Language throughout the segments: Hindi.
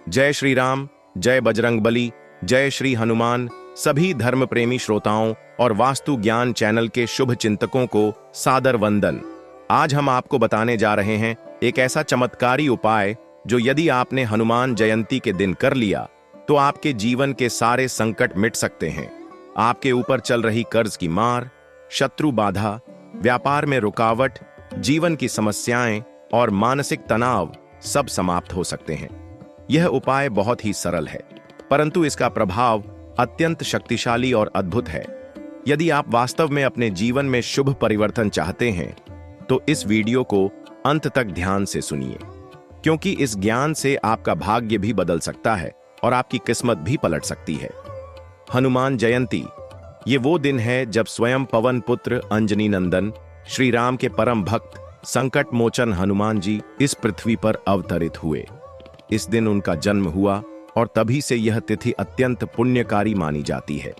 जय श्री राम, जय बजरंगबली, जय श्री हनुमान। सभी धर्म प्रेमी श्रोताओं और वास्तु ज्ञान चैनल के शुभ चिंतकों को सादर वंदन। आज हम आपको बताने जा रहे हैं एक ऐसा चमत्कारी उपाय जो यदि आपने हनुमान जयंती के दिन कर लिया तो आपके जीवन के सारे संकट मिट सकते हैं। आपके ऊपर चल रही कर्ज की मार, शत्रु बाधा, व्यापार में रुकावट, जीवन की समस्याएं और मानसिक तनाव सब समाप्त हो सकते हैं। यह उपाय बहुत ही सरल है, परंतु इसका प्रभाव अत्यंत शक्तिशाली और अद्भुत है। यदि आप वास्तव में अपने जीवन में शुभ परिवर्तन चाहते हैं तो इस वीडियो को अंत तक ध्यान से सुनिए, क्योंकि इस ज्ञान से आपका भाग्य भी बदल सकता है और आपकी किस्मत भी पलट सकती है। हनुमान जयंती ये वो दिन है जब स्वयं पवन पुत्र अंजनी नंदन श्री राम के परम भक्त संकट मोचन हनुमान जी इस पृथ्वी पर अवतरित हुए। इस दिन उनका जन्म हुआ और तभी से यह तिथि अत्यंत पुण्यकारी मानी जाती है।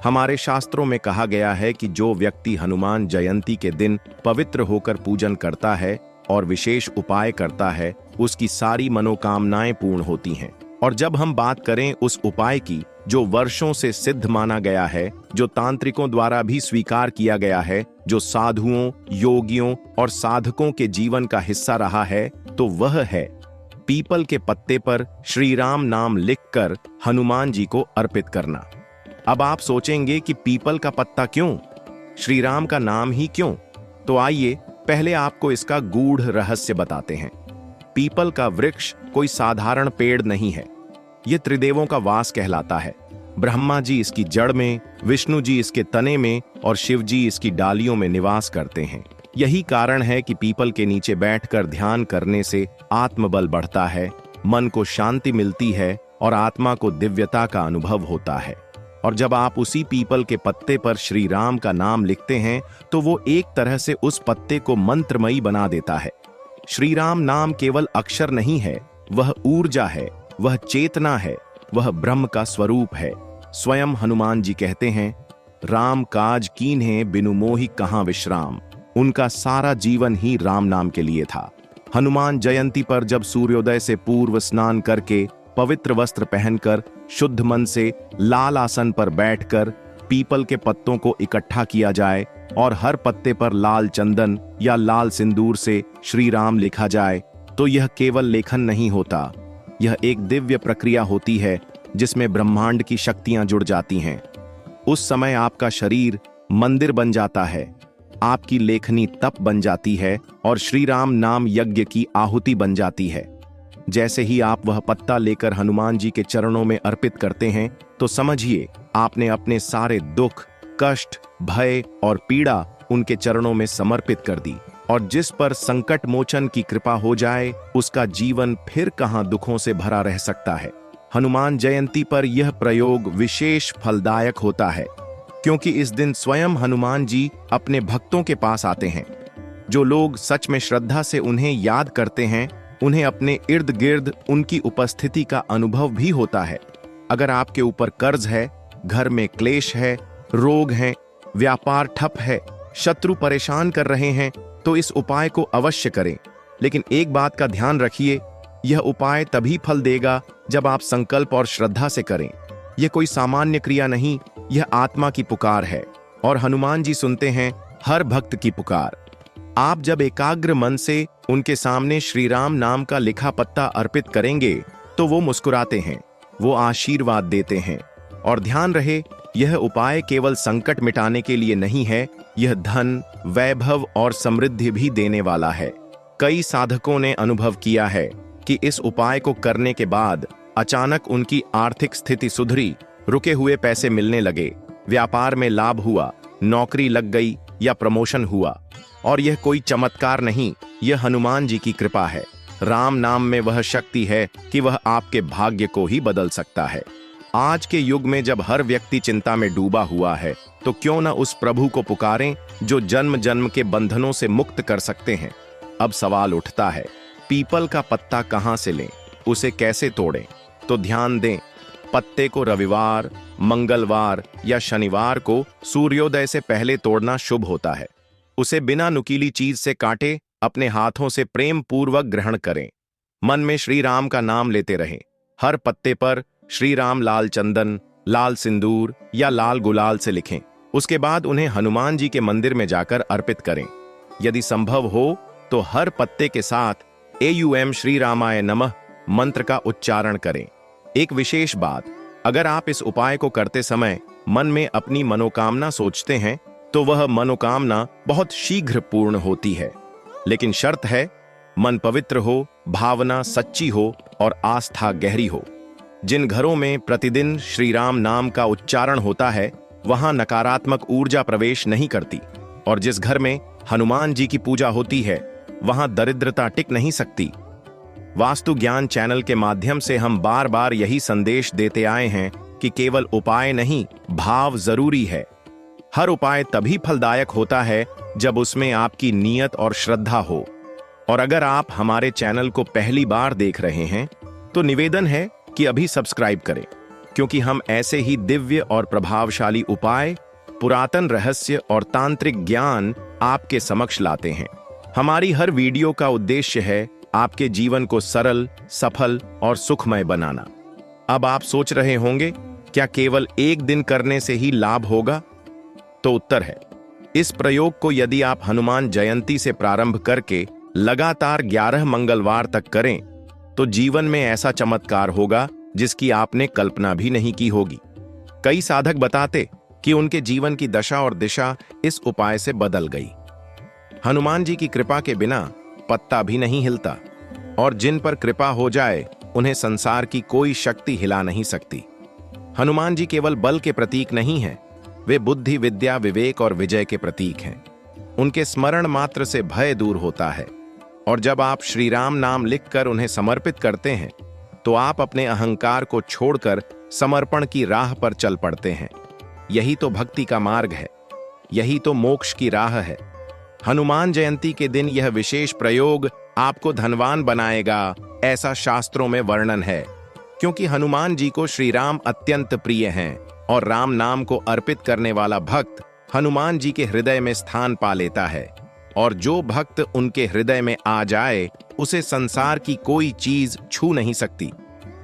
हमारे शास्त्रों में कहा गया है कि जो व्यक्ति हनुमान जयंती के दिन पवित्र होकर पूजन करता है और विशेष उपाय करता है, उसकी सारी मनोकामनाएं पूर्ण होती हैं। और जब हम बात करें उस उपाय की जो वर्षों से सिद्ध माना गया है, जो तांत्रिकों द्वारा भी स्वीकार किया गया है, जो साधुओं, योगियों और साधकों के जीवन का हिस्सा रहा है, तो वह है पीपल के पत्ते पर श्री राम नाम लिखकर हनुमान जी को अर्पित करना। अब आप सोचेंगे कि पीपल का पत्ता क्यों, श्री राम का नाम ही क्यों? तो आइए पहले आपको इसका गूढ़ रहस्य बताते हैं। पीपल का वृक्ष कोई साधारण पेड़ नहीं है, यह त्रिदेवों का वास कहलाता है। ब्रह्मा जी इसकी जड़ में, विष्णु जी इसके तने में और शिव जी इसकी डालियों में निवास करते हैं। यही कारण है कि पीपल के नीचे बैठकर ध्यान करने से आत्मबल बढ़ता है, मन को शांति मिलती है और आत्मा को दिव्यता का अनुभव होता है। और जब आप उसी पीपल के पत्ते पर श्री राम का नाम लिखते हैं तो वो एक तरह से उस पत्ते को मंत्रमयी बना देता है। श्री राम नाम केवल अक्षर नहीं है, वह ऊर्जा है, वह चेतना है, वह ब्रह्म का स्वरूप है। स्वयं हनुमान जी कहते हैं, राम काज कीन्हे बिनु मोहि कहाँ विश्राम। उनका सारा जीवन ही राम नाम के लिए था। हनुमान जयंती पर जब सूर्योदय से पूर्व स्नान करके, पवित्र वस्त्र पहनकर, शुद्ध मन से लाल आसन पर बैठकर पीपल के पत्तों को इकट्ठा किया जाए और हर पत्ते पर लाल चंदन या लाल सिंदूर से श्री राम लिखा जाए, तो यह केवल लेखन नहीं होता, यह एक दिव्य प्रक्रिया होती है जिसमें ब्रह्मांड की शक्तियां जुड़ जाती हैं। उस समय आपका शरीर मंदिर बन जाता है, आपकी लेखनी तप बन जाती है और श्री राम नाम यज्ञ की आहुति बन जाती है। जैसे ही आप वह पत्ता लेकर हनुमान जी के चरणों में अर्पित करते हैं तो समझिए आपने अपने सारे दुख, कष्ट, भय और पीड़ा उनके चरणों में समर्पित कर दी। और जिस पर संकट मोचन की कृपा हो जाए, उसका जीवन फिर कहां दुखों से भरा रह सकता है। हनुमान जयंती पर यह प्रयोग विशेष फलदायक होता है, क्योंकि इस दिन स्वयं हनुमान जी अपने भक्तों के पास आते हैं। जो लोग सच में श्रद्धा से उन्हें याद करते हैं, उन्हें अपने इर्द गिर्द उनकी उपस्थिति का अनुभव भी होता है। अगर आपके ऊपर कर्ज है, घर में क्लेश है, रोग है, व्यापार ठप है, शत्रु परेशान कर रहे हैं, तो इस उपाय को अवश्य करें। लेकिन एक बात का ध्यान रखिए, यह उपाय तभी फल देगा जब आप संकल्प और श्रद्धा से करें। यह कोई सामान्य क्रिया नहीं, यह आत्मा की पुकार है और हनुमान जी सुनते हैं हर भक्त की पुकार। आप जब एकाग्र मन से उनके सामने श्री राम नाम का लिखा पत्ता अर्पित करेंगे तो वो मुस्कुराते हैं, वो आशीर्वाद देते हैं। और ध्यान रहे, यह उपाय केवल संकट मिटाने के लिए नहीं है, यह धन, वैभव और समृद्धि भी देने वाला है। कई साधकों ने अनुभव किया है कि इस उपाय को करने के बाद अचानक उनकी आर्थिक स्थिति सुधरी, रुके हुए पैसे मिलने लगे, व्यापार में लाभ हुआ, नौकरी लग गई या प्रमोशन हुआ। और यह कोई चमत्कार नहीं, यह हनुमान जी की कृपा है। राम नाम में वह शक्ति है कि वह आपके भाग्य को ही बदल सकता है। आज के युग में जब हर व्यक्ति चिंता में डूबा हुआ है, तो क्यों न उस प्रभु को पुकारें जो जन्म जन्म के बंधनों से मुक्त कर सकते हैं। अब सवाल उठता है, पीपल का पत्ता कहां से लें, उसे कैसे तोड़ें? तो ध्यान दें, पत्ते को रविवार, मंगलवार या शनिवार को सूर्योदय से पहले तोड़ना शुभ होता है। उसे बिना नुकीली चीज से काटे अपने हाथों से प्रेम पूर्वक ग्रहण करें। मन में श्री राम का नाम लेते रहें। हर पत्ते पर श्री राम लाल चंदन, लाल सिंदूर या लाल गुलाल से लिखें। उसके बाद उन्हें हनुमान जी के मंदिर में जाकर अर्पित करें। यदि संभव हो तो हर पत्ते के साथ AUM श्री रामाय नमः मंत्र का उच्चारण करें। एक विशेष बात, अगर आप इस उपाय को करते समय मन में अपनी मनोकामना सोचते हैं तो वह मनोकामना बहुत शीघ्र पूर्ण होती है। लेकिन शर्त है, मन पवित्र हो, भावना सच्ची हो और आस्था गहरी हो। जिन घरों में प्रतिदिन श्री राम नाम का उच्चारण होता है वहां नकारात्मक ऊर्जा प्रवेश नहीं करती, और जिस घर में हनुमान जी की पूजा होती है वहां दरिद्रता टिक नहीं सकती। वास्तु ज्ञान चैनल के माध्यम से हम बार बार यही संदेश देते आए हैं कि केवल उपाय नहीं, भाव जरूरी है। हर उपाय तभी फलदायक होता है जब उसमें आपकी नीयत और श्रद्धा हो। और अगर आप हमारे चैनल को पहली बार देख रहे हैं तो निवेदन है कि अभी सब्सक्राइब करें, क्योंकि हम ऐसे ही दिव्य और प्रभावशाली उपाय, पुरातन रहस्य और तांत्रिक ज्ञान आपके समक्ष लाते हैं। हमारी हर वीडियो का उद्देश्य है आपके जीवन को सरल, सफल और सुखमय बनाना। अब आप सोच रहे होंगे, क्या केवल एक दिन करने से ही लाभ होगा? तो उत्तर है, इस प्रयोग को यदि आप हनुमान जयंती से प्रारंभ करके लगातार 11 मंगलवार तक करें तो जीवन में ऐसा चमत्कार होगा जिसकी आपने कल्पना भी नहीं की होगी। कई साधक बताते कि उनके जीवन की दशा और दिशा इस उपाय से बदल गई। हनुमान जी की कृपा के बिना पत्ता भी नहीं हिलता, और जिन पर कृपा हो जाए उन्हें संसार की कोई शक्ति हिला नहीं सकती। हनुमान जी केवल बल के प्रतीक नहीं हैं, वे बुद्धि, विद्या, विवेक और विजय के प्रतीक हैं। उनके स्मरण मात्र से भय दूर होता है, और जब आप श्री राम नाम लिखकर उन्हें समर्पित करते हैं तो आप अपने अहंकार को छोड़कर समर्पण की राह पर चल पड़ते हैं। यही तो भक्ति का मार्ग है, यही तो मोक्ष की राह है। हनुमान जयंती के दिन यह विशेष प्रयोग आपको धनवान बनाएगा, ऐसा शास्त्रों में वर्णन है, क्योंकि हनुमान जी को श्री राम अत्यंत प्रिय हैं, और राम नाम को अर्पित करने वाला भक्त हनुमान जी के हृदय में स्थान पा लेता है, और जो भक्त उनके हृदय में आ जाए उसे संसार की कोई चीज छू नहीं सकती।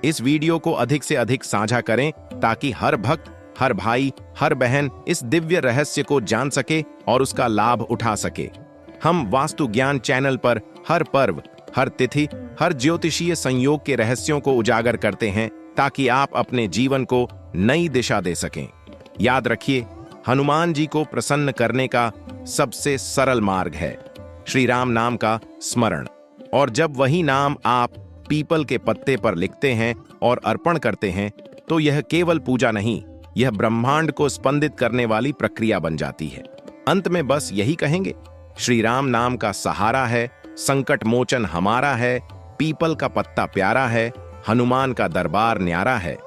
इस वीडियो को अधिक से अधिक साझा करें ताकि हर भक्त, हर भाई, हर बहन इस दिव्य रहस्य को जान सके और उसका लाभ उठा सके। हम वास्तु ज्ञान चैनल पर हर पर्व, हर तिथि, हर ज्योतिषीय संयोग के रहस्यों को उजागर करते हैं ताकि आप अपने जीवन को नई दिशा दे सकें। याद रखिए, हनुमान जी को प्रसन्न करने का सबसे सरल मार्ग है श्री राम नाम का स्मरण। और जब वही नाम आप पीपल के पत्ते पर लिखते हैं और अर्पण करते हैं तो यह केवल पूजा नहीं, यह ब्रह्मांड को स्पंदित करने वाली प्रक्रिया बन जाती है। अंत में बस यही कहेंगे, श्री राम नाम का सहारा है, संकट मोचन हमारा है, पीपल का पत्ता प्यारा है, हनुमान का दरबार न्यारा है।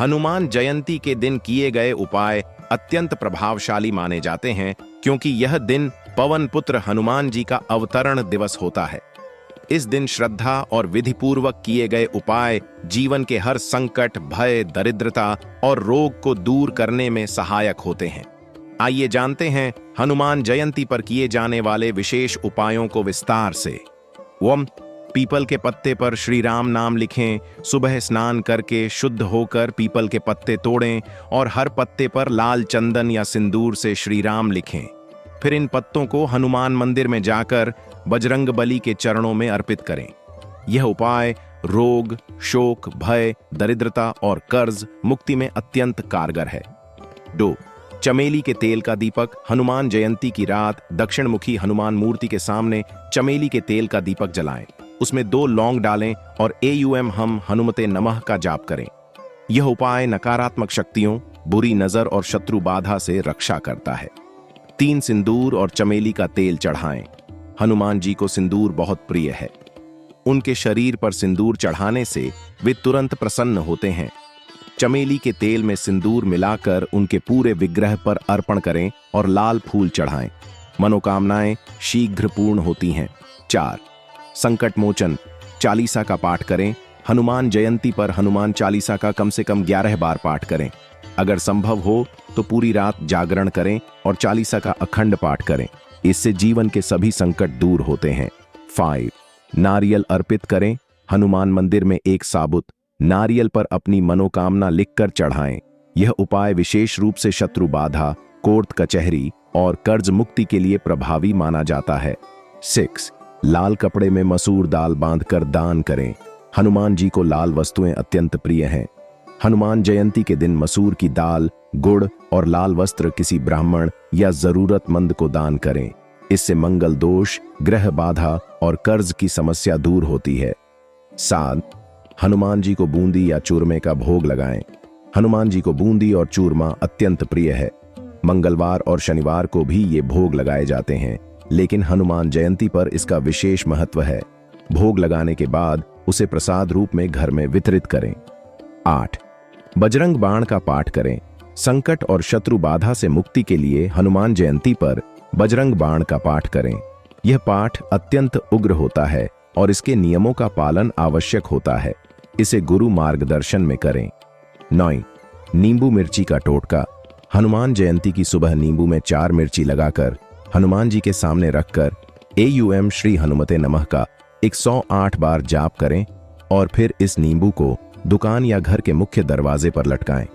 हनुमान जयंती के दिन किए गए उपाय अत्यंत प्रभावशाली माने जाते हैं, क्योंकि यह दिन पवन पुत्र हनुमान जी का अवतरण दिवस होता है। इस दिन श्रद्धा और विधिपूर्वक किए गए उपाय जीवन के हर संकट, भय, दरिद्रता और रोग को दूर करने में सहायक होते हैं। आइए जानते हैं हनुमान जयंती पर किए जाने वाले विशेष उपायों को विस्तार से। ओम पीपल के पत्ते पर श्री राम नाम लिखें। सुबह स्नान करके शुद्ध होकर पीपल के पत्ते तोड़ें और हर पत्ते पर लाल चंदन या सिंदूर से श्री राम लिखें। फिर इन पत्तों को हनुमान मंदिर में जाकर बजरंगबली के चरणों में अर्पित करें। यह उपाय रोग, शोक, भय, दरिद्रता और कर्ज मुक्ति में अत्यंत कारगर है। 2. चमेली के तेल का दीपक। हनुमान जयंती की रात दक्षिणमुखी हनुमान मूर्ति के सामने चमेली के तेल का दीपक जलाएं। उसमें 2 लौंग डालें और AUM हम हनुमते नमः का जाप करें। यह उपाय नकारात्मक शक्तियों, बुरी नजर और शत्रु बाधा से रक्षा करता है। 3 सिंदूर और चमेली का तेल चढ़ाएं। हनुमान जी को सिंदूर बहुत प्रिय है। उनके शरीर पर सिंदूर चढ़ाने से वे तुरंत प्रसन्न होते हैं। चमेली के तेल में सिंदूर मिलाकर उनके पूरे विग्रह पर अर्पण करें और लाल फूल चढ़ाएं। मनोकामनाएं शीघ्र पूर्ण होती हैं। 4. संकट मोचन। चालीसा का पाठ करें। हनुमान जयंती पर हनुमान चालीसा का कम से कम 11 बार पाठ करें। अगर संभव हो तो पूरी रात जागरण करें और चालीसा का अखंड पाठ करें। इससे जीवन के सभी संकट दूर होते हैं। 5. नारियल अर्पित करें। हनुमान मंदिर में एक साबुत नारियल पर अपनी मनोकामना लिखकर चढ़ाएं। यह उपाय विशेष रूप से शत्रु बाधा, कोर्ट कचहरी और कर्ज मुक्ति के लिए प्रभावी माना जाता है। 6. लाल कपड़े में मसूर दाल बांधकर दान करें। हनुमान जी को लाल वस्तुएं अत्यंत प्रिय हैं। हनुमान जयंती के दिन मसूर की दाल, गुड़ और लाल वस्त्र किसी ब्राह्मण या जरूरतमंद को दान करें। इससे मंगल दोष, ग्रह बाधा और कर्ज की समस्या दूर होती है। 7. हनुमान जी को बूंदी या चूरमे का भोग लगाएं। हनुमान जी को बूंदी और चूरमा अत्यंत प्रिय है। मंगलवार और शनिवार को भी ये भोग लगाए जाते हैं, लेकिन हनुमान जयंती पर इसका विशेष महत्व है। भोग लगाने के बाद उसे प्रसाद रूप में घर में वितरित करें। 8. बजरंग बाण का पाठ करें। संकट और शत्रु बाधा से मुक्ति के लिए हनुमान जयंती पर बजरंग बाण का पाठ करें। यह पाठ अत्यंत उग्र होता है और इसके नियमों का पालन आवश्यक होता है। इसे गुरु मार्गदर्शन में करें। 9. नींबू मिर्ची का टोटका। हनुमान जयंती की सुबह नींबू में 4 मिर्ची लगाकर हनुमान जी के सामने रखकर एयूएम श्री हनुमते नमः का 108 बार जाप करें और फिर इस नींबू को दुकान या घर के मुख्य दरवाजे पर लटकाएं।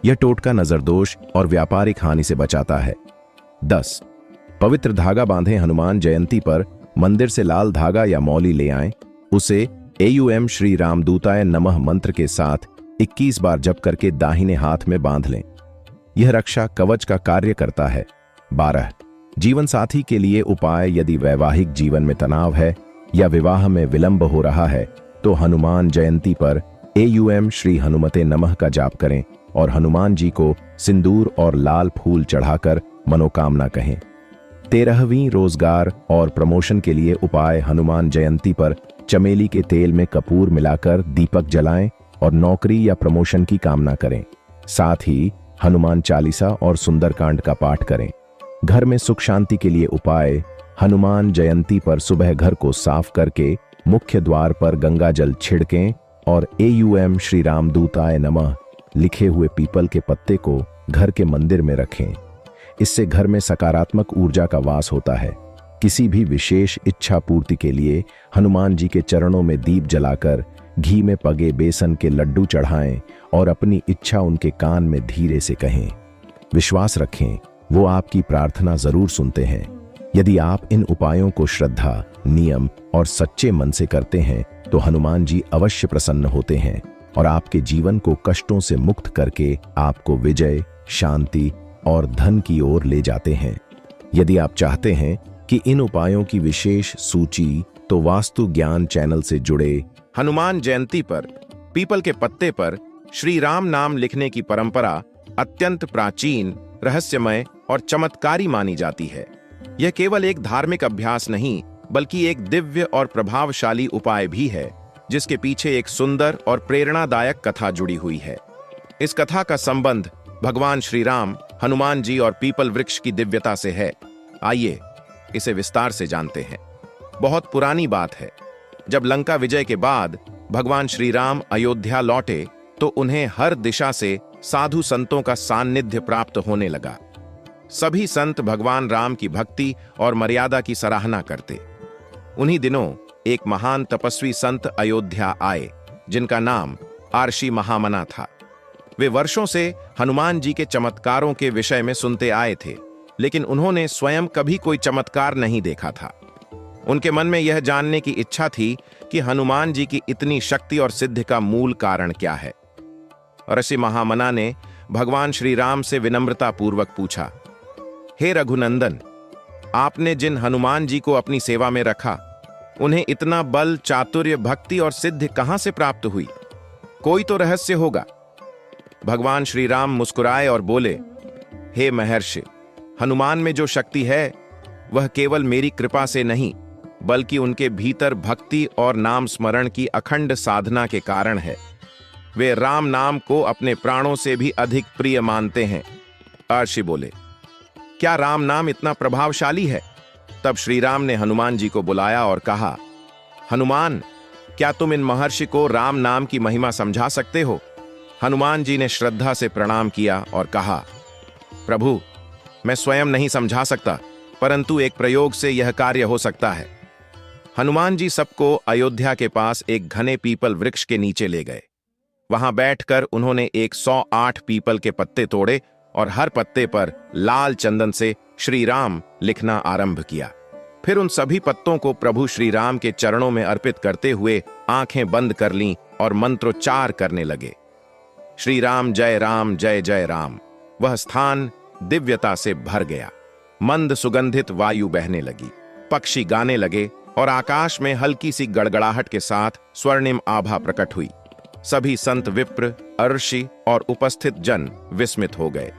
यह टोटका नजर दोष और व्यापारिक हानि से बचाता है। 10. पवित्र धागा बांधें। हनुमान जयंती पर मंदिर से लाल धागा या मौली ले आएं। उसे एयूएम श्री रामदूताय नमः मंत्र के साथ 21 बार जप करके दाहिने हाथ में बांध लें। यह रक्षा कवच का कार्य करता है। 12. जीवन साथी के लिए उपाय। यदि वैवाहिक जीवन में तनाव है या विवाह में विलंब हो रहा है तो हनुमान जयंती पर एयूएम श्री हनुमते नमः का जाप करें और हनुमान जी को सिंदूर और लाल फूल चढ़ाकर मनोकामना कहें। 13वीं रोजगार और प्रमोशन के लिए उपाय। हनुमान जयंती पर चमेली के तेल में कपूर मिलाकर दीपक जलाएं और नौकरी या प्रमोशन की कामना करें। साथ ही हनुमान चालीसा और सुंदरकांड का पाठ करें। घर में सुख शांति के लिए उपाय। हनुमान जयंती पर सुबह घर को साफ करके मुख्य द्वार पर गंगा जल छिड़कें और एयूएम श्री रामदूताय नमः लिखे हुए पीपल के पत्ते को घर के मंदिर में रखें। इससे घर में सकारात्मक ऊर्जा का वास होता है। किसी भी विशेष इच्छा पूर्ति के लिए हनुमान जी के चरणों में दीप जलाकर घी में पगे बेसन के लड्डू चढ़ाएं और अपनी इच्छा उनके कान में धीरे से कहें। विश्वास रखें, वो आपकी प्रार्थना जरूर सुनते हैं। यदि आप इन उपायों को श्रद्धा, नियम और सच्चे मन से करते हैं तो हनुमान जी अवश्य प्रसन्न होते हैं और आपके जीवन को कष्टों से मुक्त करके आपको विजय, शांति और धन की ओर ले जाते हैं। यदि आप चाहते हैं कि इन उपायों की विशेष सूची तो वास्तु ज्ञान चैनल से जुड़े। हनुमान जयंती पर पीपल के पत्ते पर श्री राम नाम लिखने की परंपरा अत्यंत प्राचीन, रहस्यमय और चमत्कारी मानी जाती है। यह केवल एक धार्मिक अभ्यास नहीं बल्कि एक दिव्य और प्रभावशाली उपाय भी है जिसके पीछे एक सुंदर और प्रेरणादायक कथा जुड़ी हुई है। इस कथा का संबंध भगवान श्री राम, हनुमान जी और पीपल वृक्ष की दिव्यता से है। आइए इसे विस्तार से जानते हैं। बहुत पुरानी बात है। जब लंका विजय के बाद भगवान श्री राम अयोध्या लौटे तो उन्हें हर दिशा से साधु संतों का सान्निध्य प्राप्त होने लगा। सभी संत भगवान राम की भक्ति और मर्यादा की सराहना करते। उन्हीं दिनों एक महान तपस्वी संत अयोध्या आए जिनका नाम आर्षि महामना था। वे वर्षों से हनुमान जी के चमत्कारों के विषय में सुनते आए थे, लेकिन उन्होंने स्वयं कभी कोई चमत्कार नहीं देखा था। उनके मन में यह जानने की इच्छा थी कि हनुमान जी की इतनी शक्ति और सिद्धि का मूल कारण क्या है। ऋषि महामना ने भगवान श्री राम से विनम्रता पूर्वक पूछा, हे रघुनंदन, आपने जिन हनुमान जी को अपनी सेवा में रखा उन्हें इतना बल, चातुर्य, भक्ति और सिद्धि कहां से प्राप्त हुई? कोई तो रहस्य होगा। भगवान श्री राम मुस्कुराए और बोले, हे महर्षि, हनुमान में जो शक्ति है वह केवल मेरी कृपा से नहीं बल्कि उनके भीतर भक्ति और नाम स्मरण की अखंड साधना के कारण है। वे राम नाम को अपने प्राणों से भी अधिक प्रिय मानते हैं। आर्षि बोले, क्या राम नाम इतना प्रभावशाली है? तब श्री राम ने हनुमान जी को बुलाया और कहा, हनुमान, क्या तुम इन महर्षि को राम नाम की महिमा समझा सकते हो? हनुमान जी ने श्रद्धा से प्रणाम किया और कहा, प्रभु, मैं स्वयं नहीं समझा सकता, परंतु एक प्रयोग से यह कार्य हो सकता है। हनुमान जी सबको अयोध्या के पास एक घने पीपल वृक्ष के नीचे ले गए। वहां बैठकर उन्होंने 108 पीपल के पत्ते तोड़े और हर पत्ते पर लाल चंदन से श्री राम लिखना आरंभ किया। फिर उन सभी पत्तों को प्रभु श्री राम के चरणों में अर्पित करते हुए आंखें बंद कर लीं और मंत्रोच्चार करने लगे। श्री राम जय जय राम। वह स्थान दिव्यता से भर गया। मंद सुगंधित वायु बहने लगी, पक्षी गाने लगे और आकाश में हल्की सी गड़गड़ाहट के साथ स्वर्णिम आभा प्रकट हुई। सभी संत, विप्र, ऋषि और उपस्थित जन विस्मित हो गए।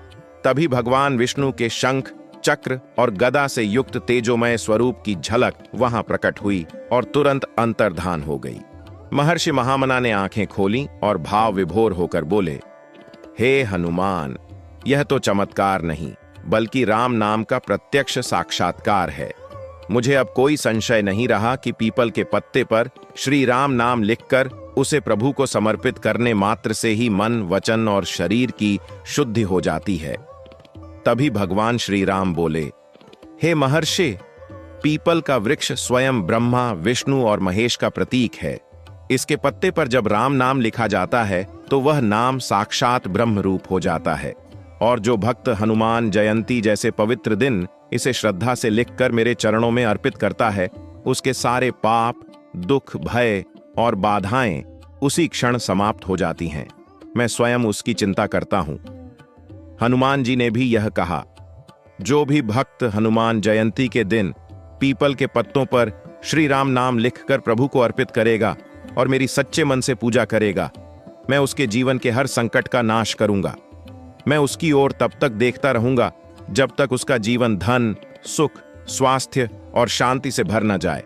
तभी भगवान विष्णु के शंख, चक्र और गदा से युक्त तेजोमय स्वरूप की झलक वहां प्रकट हुई और तुरंत अंतर्धान हो गई। महर्षि महामना ने आंखें खोलीं और भाव विभोर होकर बोले, हे हनुमान, यह तो चमत्कार नहीं बल्कि राम नाम का प्रत्यक्ष साक्षात्कार है। मुझे अब कोई संशय नहीं रहा कि पीपल के पत्ते पर श्री राम नाम लिखकर उसे प्रभु को समर्पित करने मात्र से ही मन, वचन और शरीर की शुद्धि हो जाती है। तभी भगवान श्री राम बोले, हे महर्षि, पीपल का वृक्ष स्वयं ब्रह्मा, विष्णु और महेश का प्रतीक है। इसके पत्ते पर जब राम नाम लिखा जाता है तो वह नाम साक्षात ब्रह्म रूप हो जाता है। और जो भक्त हनुमान जयंती जैसे पवित्र दिन इसे श्रद्धा से लिखकर मेरे चरणों में अर्पित करता है, उसके सारे पाप, दुख, भय और बाधाएं उसी क्षण समाप्त हो जाती हैं। मैं स्वयं उसकी चिंता करता हूं। हनुमान जी ने भी यह कहा, जो भी भक्त हनुमान जयंती के दिन पीपल के पत्तों पर श्री राम नाम लिखकर प्रभु को अर्पित करेगा और मेरी सच्चे मन से पूजा करेगा, मैं उसके जीवन के हर संकट का नाश करूंगा। मैं उसकी ओर तब तक देखता रहूंगा जब तक उसका जीवन धन, सुख, स्वास्थ्य और शांति से भर न जाए।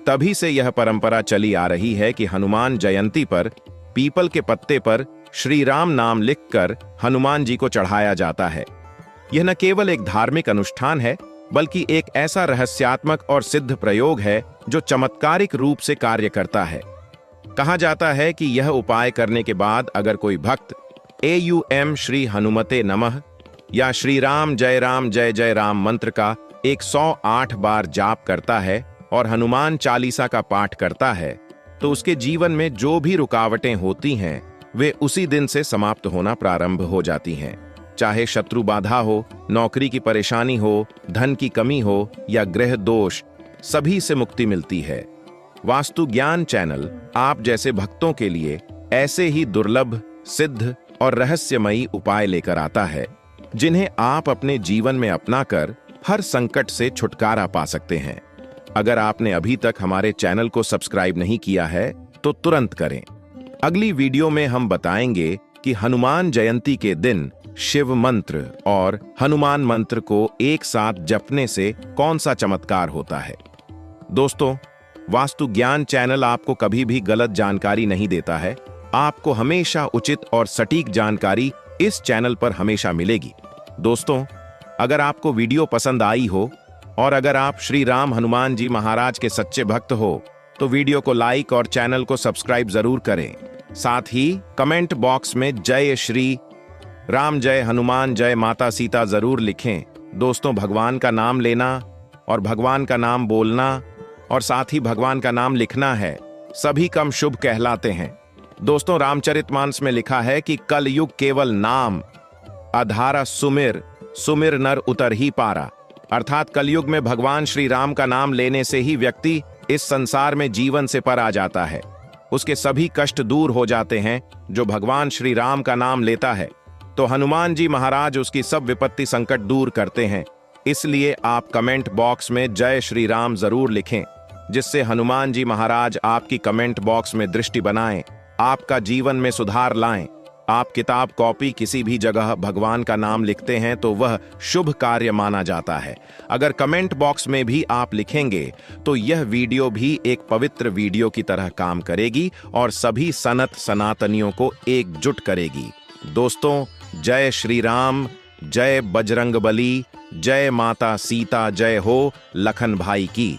तभी से यह परंपरा चली आ रही है कि हनुमान जयंती पर पीपल के पत्ते पर श्री राम नाम लिखकर हनुमान जी को चढ़ाया जाता है। यह न केवल एक धार्मिक अनुष्ठान है बल्कि एक ऐसा रहस्यात्मक और सिद्ध प्रयोग है जो चमत्कारिक रूप से कार्य करता है। कहा जाता है कि यह उपाय करने के बाद अगर कोई भक्त AUM श्री हनुमते नमः या श्री राम जय जय राम मंत्र का 108 बार जाप करता है और हनुमान चालीसा का पाठ करता है, तो उसके जीवन में जो भी रुकावटें होती हैं वे उसी दिन से समाप्त होना प्रारंभ हो जाती हैं। चाहे शत्रु बाधा हो, नौकरी की परेशानी हो, धन की कमी हो या ग्रह दोष, सभी से मुक्ति मिलती है। वास्तु ज्ञान चैनल आप जैसे भक्तों के लिए ऐसे ही दुर्लभ, सिद्ध और रहस्यमयी उपाय लेकर आता है, जिन्हें आप अपने जीवन में अपनाकर हर संकट से छुटकारा पा सकते हैं। अगर आपने अभी तक हमारे चैनल को सब्सक्राइब नहीं किया है तो तुरंत करें। अगली वीडियो में हम बताएंगे कि हनुमान जयंती के दिन शिव मंत्र और हनुमान मंत्र को एक साथ जपने से कौन सा चमत्कार होता है। दोस्तों, वास्तु ज्ञान चैनल आपको कभी भी गलत जानकारी नहीं देता है। आपको हमेशा उचित और सटीक जानकारी इस चैनल पर हमेशा मिलेगी। दोस्तों, अगर आपको वीडियो पसंद आई हो और अगर आप श्री राम हनुमान जी महाराज के सच्चे भक्त हो तो वीडियो को लाइक और चैनल को सब्सक्राइब जरूर करें। साथ ही कमेंट बॉक्स में जय श्री राम, जय हनुमान, जय माता सीता जरूर लिखें। दोस्तों, भगवान का नाम लेना और भगवान का नाम बोलना और साथ ही भगवान का नाम लिखना है, सभी कम शुभ कहलाते हैं। दोस्तों, रामचरितमानस में लिखा है कि कल युग केवल नाम आधारा सुमिर, सुमिर नर उतर ही पारा। अर्थात कलयुग में भगवान श्री राम का नाम लेने से ही व्यक्ति इस संसार में जीवन से पर आ जाता है। उसके सभी कष्ट दूर हो जाते हैं जो भगवान श्री राम का नाम लेता है। तो हनुमान जी महाराज उसकी सब विपत्ति संकट दूर करते हैं। इसलिए आप कमेंट बॉक्स में जय श्री राम जरूर लिखें, जिससे हनुमान जी महाराज आपकी कमेंट बॉक्स में दृष्टि बनाएं, आपका जीवन में सुधार लाएं। आप किताब, कॉपी, किसी भी जगह भगवान का नाम लिखते हैं तो वह शुभ कार्य माना जाता है। अगर कमेंट बॉक्स में भी आप लिखेंगे तो यह वीडियो भी एक पवित्र वीडियो की तरह काम करेगी और सभी सनातनियों को एकजुट करेगी। दोस्तों, जय श्री राम, जय बजरंगबली, जय माता सीता, जय हो लखन भाई की।